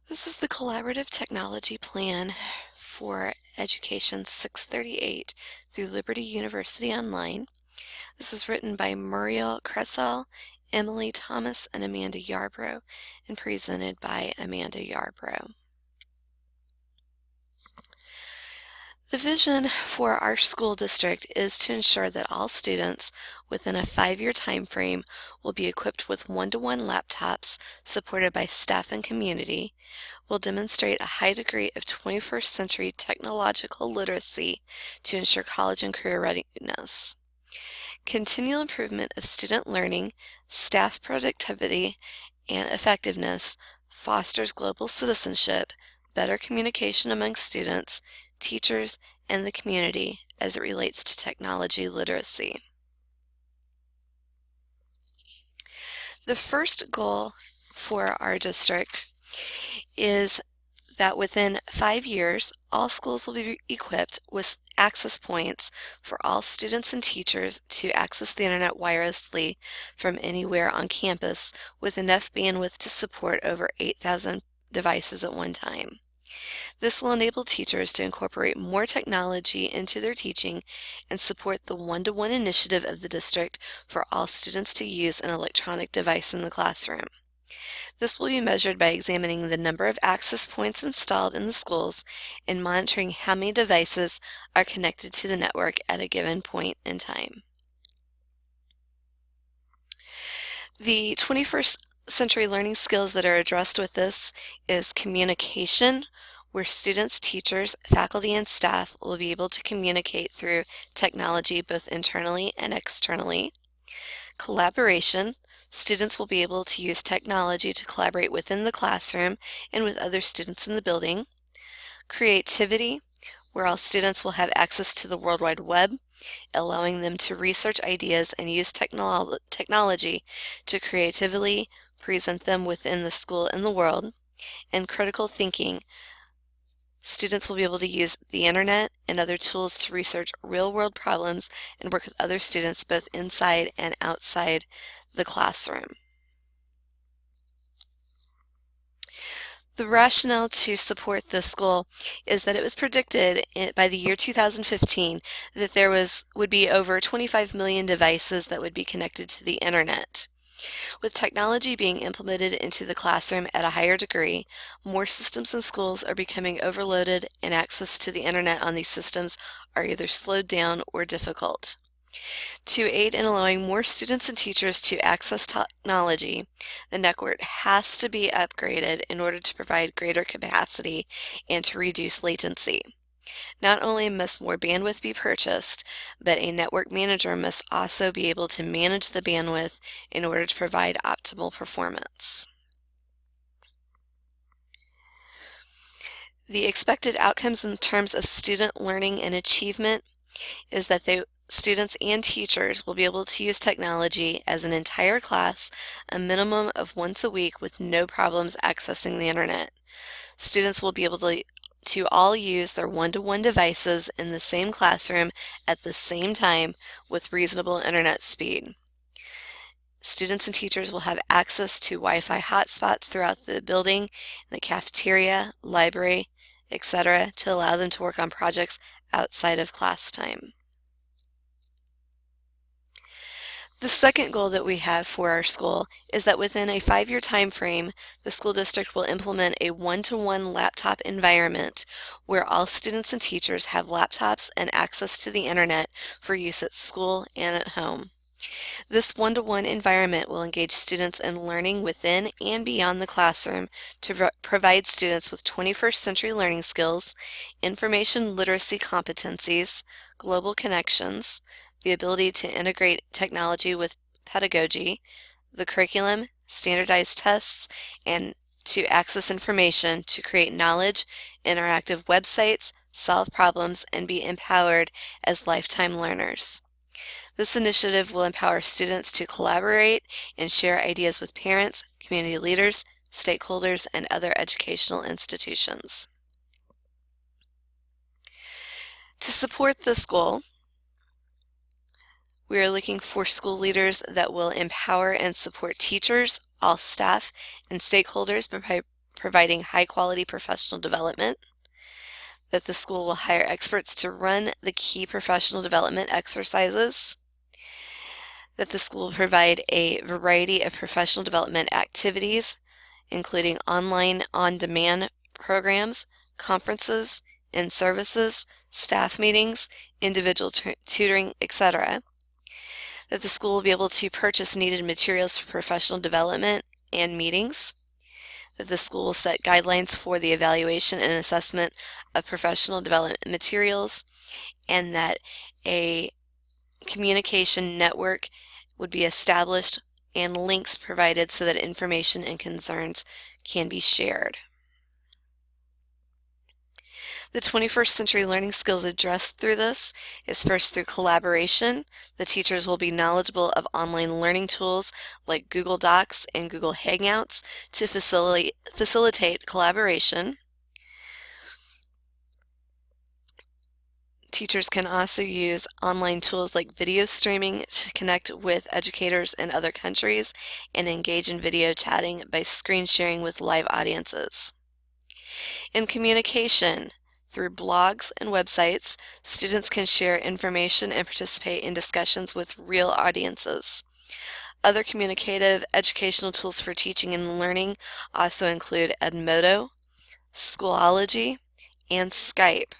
This is the Collaborative Technology Plan for Education 638 through Liberty University Online. This was written by Muriel Cressall, Emily Thomas, and Amanda Yarbrough, and presented by Amanda Yarbrough. The vision for our school district is to ensure that all students within a 5-year time frame will be equipped with one-to-one laptops supported by staff and community, will demonstrate a high degree of 21st century technological literacy to ensure college and career readiness. Continual improvement of student learning, staff productivity, and effectiveness fosters global citizenship, better communication among students, teachers, and the community as it relates to technology literacy. The first goal for our district is that within 5 years, all schools will be equipped with access points for all students and teachers to access the internet wirelessly from anywhere on campus with enough bandwidth to support over 8,000 devices at one time. This will enable teachers to incorporate more technology into their teaching and support the one-to-one initiative of the district for all students to use an electronic device in the classroom. This will be measured by examining the number of access points installed in the schools and monitoring how many devices are connected to the network at a given point in time. The 21st century learning skills that are addressed with this is communication, where students, teachers, faculty, and staff will be able to communicate through technology both internally and externally. Collaboration, students will be able to use technology to collaborate within the classroom and with other students in the building. Creativity, where all students will have access to the World Wide Web, allowing them to research ideas and use technology to creatively present them within the school and the world. And critical thinking, students will be able to use the internet and other tools to research real-world problems and work with other students both inside and outside the classroom. The rationale to support this goal is that it was predicted by the year 2015 that there would be over 25 million devices that would be connected to the internet. With technology being implemented into the classroom at a higher degree, more systems in schools are becoming overloaded and access to the internet on these systems are either slowed down or difficult. To aid in allowing more students and teachers to access technology, the network has to be upgraded in order to provide greater capacity and to reduce latency. Not only must more bandwidth be purchased, but a network manager must also be able to manage the bandwidth in order to provide optimal performance. The expected outcomes in terms of student learning and achievement is that students and teachers will be able to use technology as an entire class a minimum of once a week with no problems accessing the internet. Students will be able to all use their one-to-one devices in the same classroom at the same time with reasonable internet speed. Students and teachers will have access to Wi-Fi hotspots throughout the building, the cafeteria, library, etc., to allow them to work on projects outside of class time. The second goal that we have for our school is that within a 5-year time frame, the school district will implement a one-to-one laptop environment where all students and teachers have laptops and access to the internet for use at school and at home. This one-to-one environment will engage students in learning within and beyond the classroom to provide students with 21st century learning skills, information literacy competencies, global connections, the ability to integrate technology with pedagogy, the curriculum, standardized tests, and to access information to create knowledge, interactive websites, solve problems, and be empowered as lifetime learners. This initiative will empower students to collaborate and share ideas with parents, community leaders, stakeholders, and other educational institutions. To support this goal, we are looking for school leaders that will empower and support teachers, all staff, and stakeholders by providing high-quality professional development, that the school will hire experts to run the key professional development exercises, that the school will provide a variety of professional development activities, including online on-demand programs, conferences, in-services, staff meetings, individual tutoring, etc., that the school will be able to purchase needed materials for professional development and meetings, that the school will set guidelines for the evaluation and assessment of professional development materials, and that a communication network would be established and links provided so that information and concerns can be shared. The 21st century learning skills addressed through this is first through collaboration. The teachers will be knowledgeable of online learning tools like Google Docs and Google Hangouts to facilitate collaboration. Teachers can also use online tools like video streaming to connect with educators in other countries and engage in video chatting by screen sharing with live audiences. In communication, through blogs and websites, students can share information and participate in discussions with real audiences. Other communicative educational tools for teaching and learning also include Edmodo, Schoology, and Skype.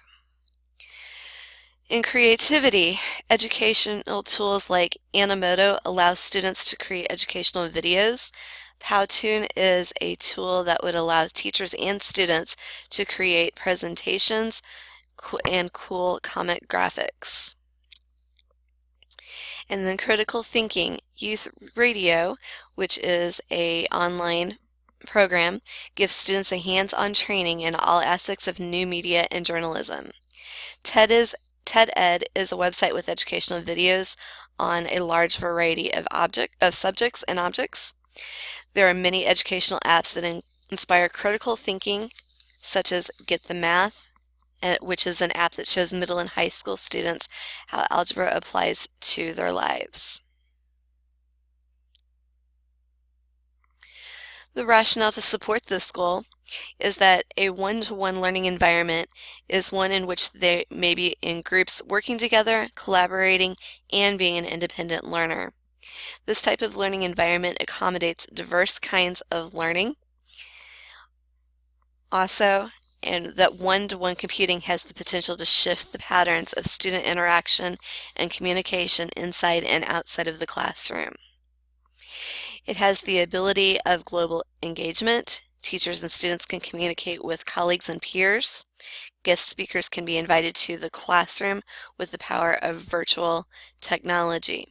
In creativity, educational tools like Animoto allow students to create educational videos. Powtoon is a tool that would allow teachers and students to create presentations and cool comic graphics. And then critical thinking, Youth Radio, which is an online program, gives students a hands-on training in all aspects of new media and journalism. TED Ed is a website with educational videos on a large variety of subjects and objects. There are many educational apps that inspire critical thinking, such as Get the Math, which is an app that shows middle and high school students how algebra applies to their lives. The rationale to support this goal is that a one-to-one learning environment is one in which they may be in groups working together, collaborating, and being an independent learner. This type of learning environment accommodates diverse kinds of learning. Also, and that one-to-one computing has the potential to shift the patterns of student interaction and communication inside and outside of the classroom. It has the ability of global engagement. Teachers and students can communicate with colleagues and peers. Guest speakers can be invited to the classroom with the power of virtual technology.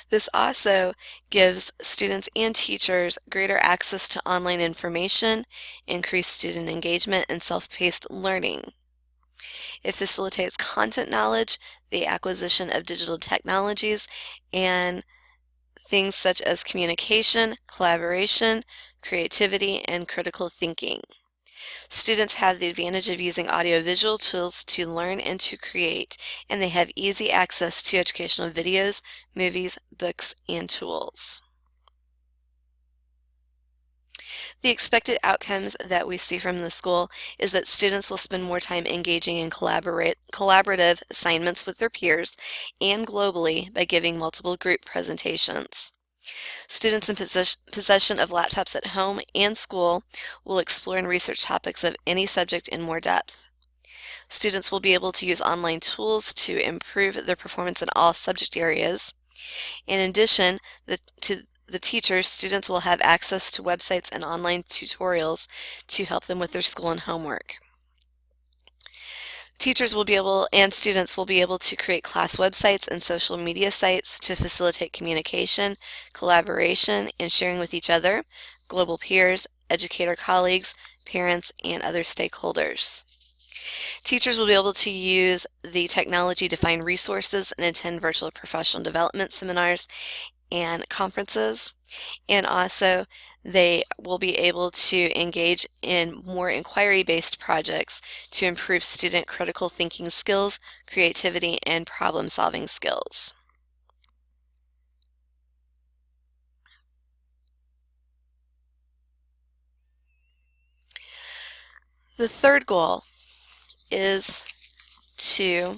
This also gives students and teachers greater access to online information, increased student engagement, and self-paced learning. It facilitates content knowledge, the acquisition of digital technologies, and things such as communication, collaboration, creativity, and critical thinking. Students have the advantage of using audiovisual tools to learn and to create, and they have easy access to educational videos, movies, books, and tools. The expected outcomes that we see from the school is that students will spend more time engaging in collaborative assignments with their peers and globally by giving multiple group presentations. Students in possession of laptops at home and school will explore and research topics of any subject in more depth. Students will be able to use online tools to improve their performance in all subject areas. In addition to the teachers, students will have access to websites and online tutorials to help them with their school and homework. Teachers will be able, and students will be able to create class websites and social media sites to facilitate communication, collaboration, and sharing with each other, global peers, educator colleagues, parents, and other stakeholders. Teachers will be able to use the technology to find resources and attend virtual professional development seminars and conferences, and also they will be able to engage in more inquiry-based projects to improve student critical thinking skills, creativity, and problem-solving skills. The third goal is to,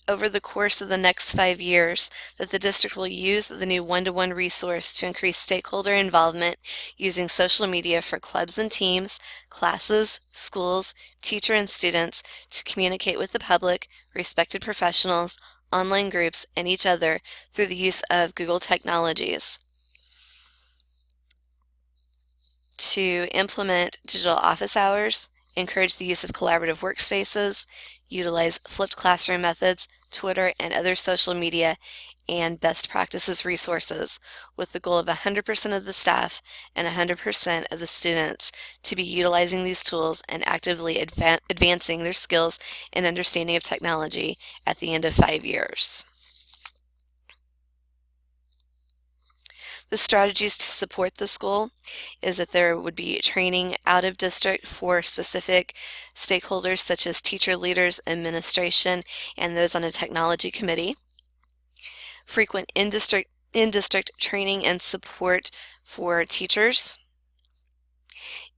over the course of the next 5 years, that the district will use the new one-to-one resource to increase stakeholder involvement using social media for clubs and teams, classes, schools, teacher and students to communicate with the public, respected professionals, online groups, and each other through the use of Google technologies. To implement digital office hours, encourage the use of collaborative workspaces, utilize flipped classroom methods, Twitter, and other social media and best practices resources with the goal of 100% of the staff and 100% of the students to be utilizing these tools and actively advancing their skills and understanding of technology at the end of 5 years. The strategies to support this goal is that there would be training out of district for specific stakeholders such as teacher leaders, administration, and those on a technology committee. Frequent in-district training and support for teachers.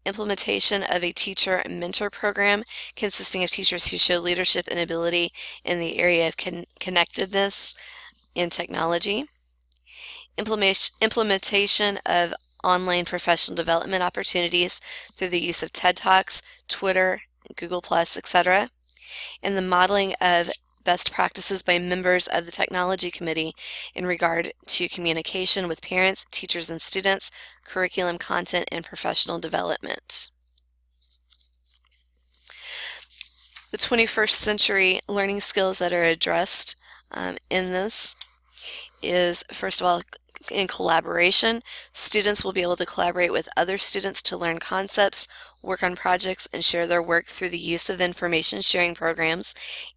Implementation of a teacher mentor program consisting of teachers who show leadership and ability in the area of connectedness in technology. Implementation of online professional development opportunities through the use of TED Talks, Twitter, Google+, etc., and the modeling of best practices by members of the technology committee in regard to communication with parents, teachers, and students, curriculum content, and professional development. The 21st century learning skills that are addressed in this is, first of all, in collaboration. Students will be able to collaborate with other students to learn concepts, work on projects, and share their work through the use of information sharing programs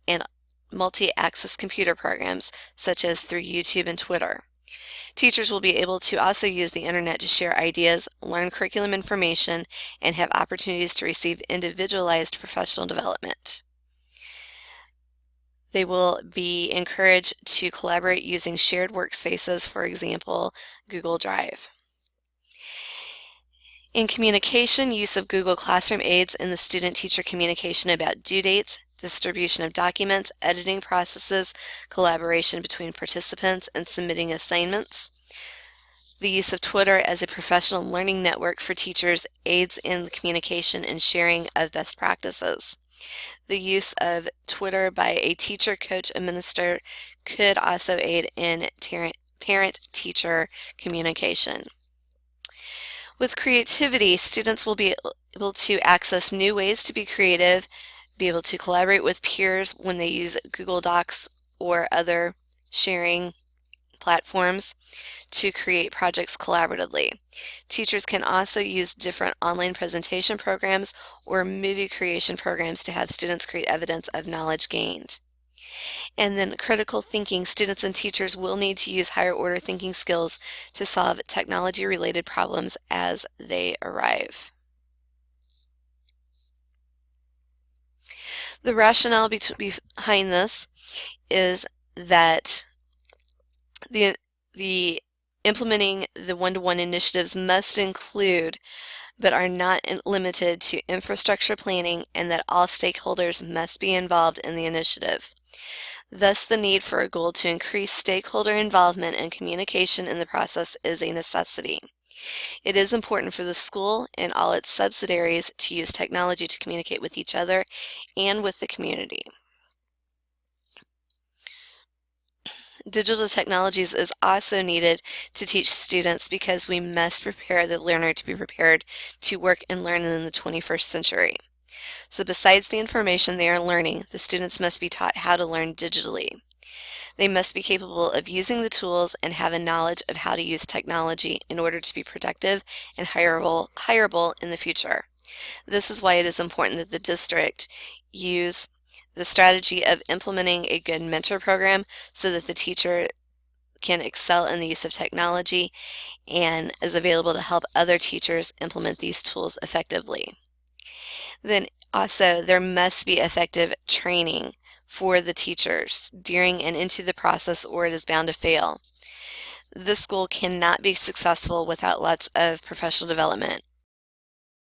and multi-access computer programs, such as through YouTube and Twitter. Teachers will be able to also use the internet to share ideas, learn curriculum information, and have opportunities to receive individualized professional development. They will be encouraged to collaborate using shared workspaces, for example, Google Drive. In communication, use of Google Classroom aids in the student-teacher communication about due dates, distribution of documents, editing processes, collaboration between participants, and submitting assignments. The use of Twitter as a professional learning network for teachers aids in the communication and sharing of best practices. The use of Twitter by a teacher, coach, administrator could also aid in parent-teacher communication. With creativity, students will be able to access new ways to be creative, be able to collaborate with peers when they use Google Docs or other sharing platforms to create projects collaboratively. Teachers can also use different online presentation programs or movie creation programs to have students create evidence of knowledge gained. And then critical thinking. Students and teachers will need to use higher order thinking skills to solve technology-related problems as they arrive. The rationale behind this is that the implementing the one-to-one initiatives must include, but are not limited to, infrastructure planning, and that all stakeholders must be involved in the initiative. Thus, the need for a goal to increase stakeholder involvement and communication in the process is a necessity. It is important for the school and all its subsidiaries to use technology to communicate with each other and with the community. Digital technologies is also needed to teach students because we must prepare the learner to be prepared to work and learn in the 21st century. So besides the information they are learning, the students must be taught how to learn digitally. They must be capable of using the tools and have a knowledge of how to use technology in order to be productive and hireable in the future. This is why it is important that the district use the strategy of implementing a good mentor program so that the teacher can excel in the use of technology and is available to help other teachers implement these tools effectively. Then also there must be effective training for the teachers during and into the process, or it is bound to fail. This goal cannot be successful without lots of professional development.